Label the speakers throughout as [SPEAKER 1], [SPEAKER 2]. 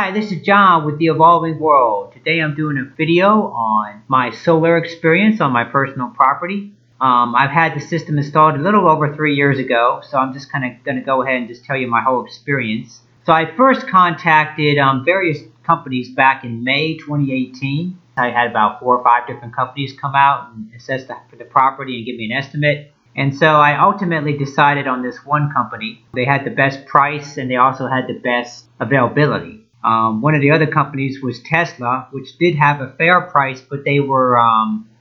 [SPEAKER 1] Hi, this is John with The Evolving World. Today I'm doing a video on my solar experience on my personal property. I've had the system installed a little over 3 years ago, so I'm just kind of going to go ahead and just tell you my whole experience. So I first contacted various companies back in May 2018. I had about 4 or 5 different companies come out and assess for the property and give me an estimate. And so I ultimately decided on this one company. They had the best price and they also had the best availability. One of the other companies was Tesla, which did have a fair price, but they were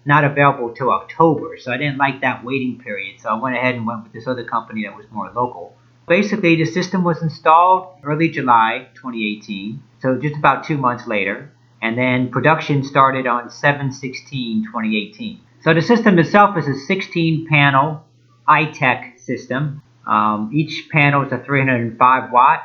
[SPEAKER 1] not available till October. So I didn't like that waiting period. So I went ahead and went with this other company that was more local. Basically, the system was installed early July 2018, so just about 2 months later. And then production started on 7/16/2018. So the system itself is a 16-panel iTech system. Each panel is a 305 watt.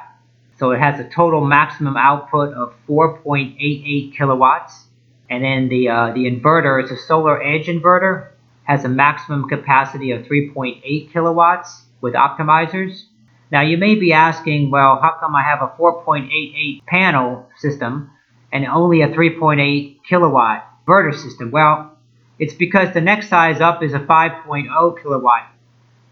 [SPEAKER 1] So it has a total maximum output of 4.88 kilowatts. And then the inverter is a solar edge inverter. Has a maximum capacity of 3.8 kilowatts with optimizers. Now you may be asking, well, how come I have a 4.88 panel system and only a 3.8 kilowatt inverter system? Well, it's because the next size up is a 5.0 kilowatt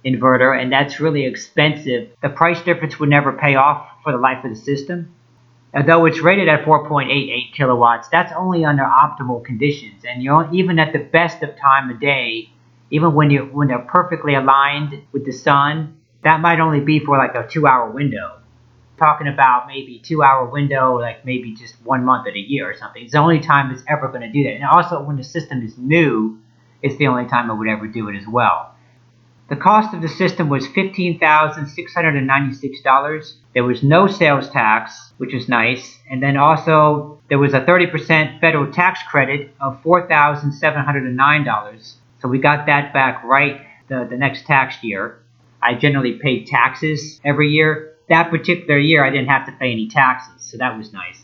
[SPEAKER 1] inverter, and that's really expensive. The price difference would never pay off for the life of the system. Although it's rated at 4.88 kilowatts, that's only under optimal conditions. And even at the best of time of day, even when they're perfectly aligned with the sun, that might only be for like a 2-hour window. Talking about maybe 2-hour window, like maybe just 1 month of the year or something. It's the only time it's ever going to do that. And also when the system is new, it's the only time it would ever do it as well. The cost of the system was $15,696. There was no sales tax, which is nice. And then also there was a 30% federal tax credit of $4,709. So we got that back right the next tax year. I generally paid taxes every year. That particular year, I didn't have to pay any taxes, so that was nice.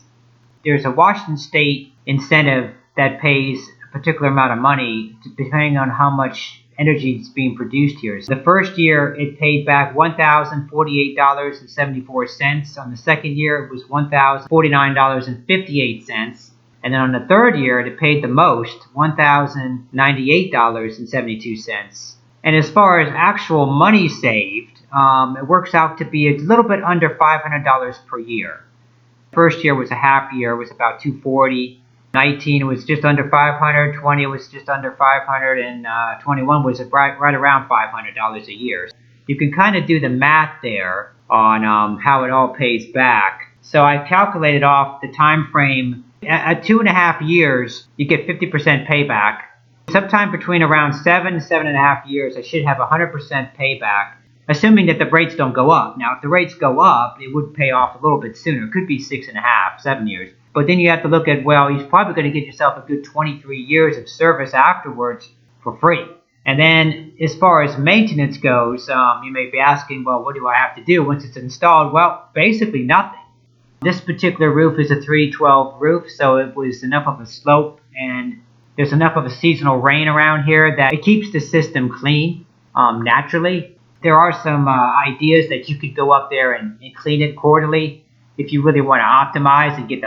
[SPEAKER 1] There's a Washington State incentive that pays a particular amount of money depending on how much energy is being produced here. So the first year, it paid back $1,048.74. On the second year, it was $1,049.58. And then on the third year, it paid the most, $1,098.72. And as far as actual money saved, it works out to be a little bit under $500 per year. First year was a half year, it was about $240. 19 was just under $500, 20 was just under $500, and 21 was right around $500 a year. You can kind of do the math there on how it all pays back. So I calculated off the time frame. At 2.5 years, you get 50% payback. Sometime between around 7 to 7.5 years, I should have 100% payback, assuming that the rates don't go up. Now, if the rates go up, it would pay off a little bit sooner. It could be 6.5, 7 years. But then you have to look at, well, you're probably going to get yourself a good 23 years of service afterwards for free. And then as far as maintenance goes, you may be asking, well, what do I have to do once it's installed? Well, basically nothing. This particular roof is a 312 roof, so it was enough of a slope and there's enough of a seasonal rain around here that it keeps the system clean naturally. There are some ideas that you could go up there and clean it quarterly if you really want to optimize and get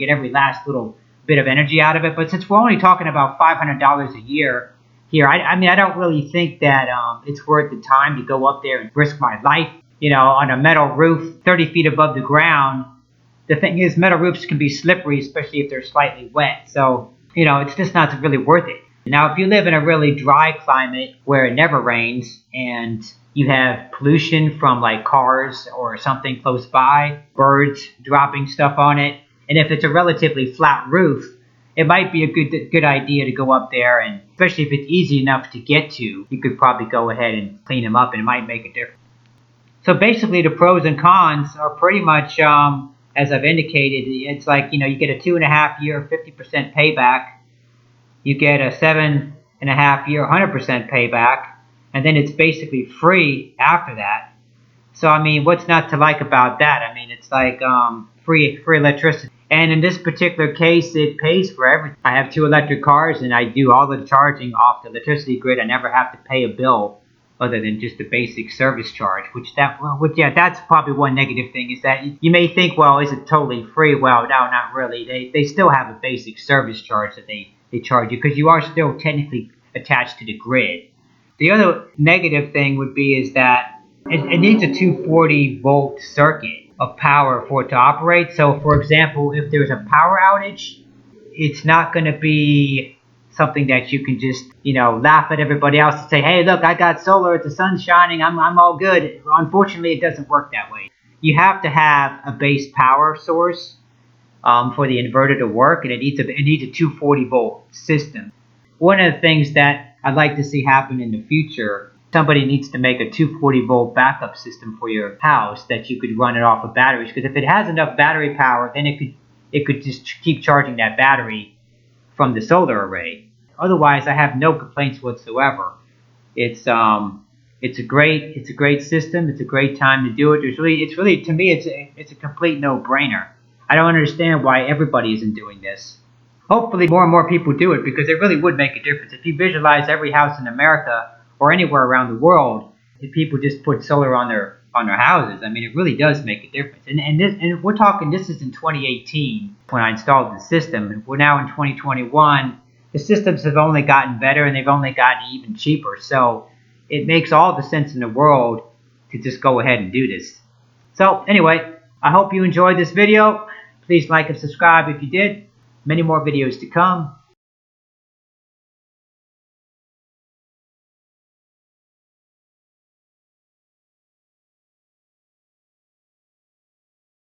[SPEAKER 1] every last little bit of energy out of it. But since we're only talking about $500 a year here, I mean, I don't really think that it's worth the time to go up there and risk my life, on a metal roof 30 feet above the ground. The thing is, metal roofs can be slippery, especially if they're slightly wet. So, it's just not really worth it. Now, if you live in a really dry climate where it never rains and you have pollution from like cars or something close by, birds dropping stuff on it, and if it's a relatively flat roof, it might be a good idea to go up there, and especially if it's easy enough to get to, you could probably go ahead and clean them up and it might make a difference. So basically the pros and cons are pretty much, as I've indicated, it's like, you get a 2.5 year 50% payback, you get a 7.5 year 100% payback, and then it's basically free after that. So, I mean, what's not to like about that? I mean, it's like free electricity. And in this particular case, it pays for everything. I have 2 electric cars, and I do all the charging off the electricity grid. I never have to pay a bill other than just the basic service charge, that's probably one negative thing, is that you may think, well, is it totally free? Well, no, not really. They still have a basic service charge that they charge you, because you are still technically attached to the grid. The other negative thing would be is that it needs a 240 volt circuit of power for it to operate. So for example, if there's a power outage, it's not going to be something that you can just, laugh at everybody else and say, hey, look, I got solar, the sun's shining, I'm all good. Unfortunately, it doesn't work that way. You have to have a base power source for the inverter to work, and it needs a 240 volt system. One of the things that I'd like to see happen in the future, somebody needs to make a 240 volt backup system for your house that you could run it off of batteries, because if it has enough battery power, then it could just keep charging that battery from the solar array. Otherwise, I have no complaints whatsoever. It's a great system. It's a great time to do it. To me, it's a complete no-brainer. I don't understand why everybody isn't doing this. Hopefully more and more people do it, because it really would make a difference. If you visualize every house in America or anywhere around the world, if people just put solar on their houses, I mean, it really does make a difference. And we're talking, this is in 2018 when I installed the system. We're now in 2021. The systems have only gotten better, and they've only gotten even cheaper. So it makes all the sense in the world to just go ahead and do this. So anyway, I hope you enjoyed this video. Please like and subscribe if you did. Many more videos to come.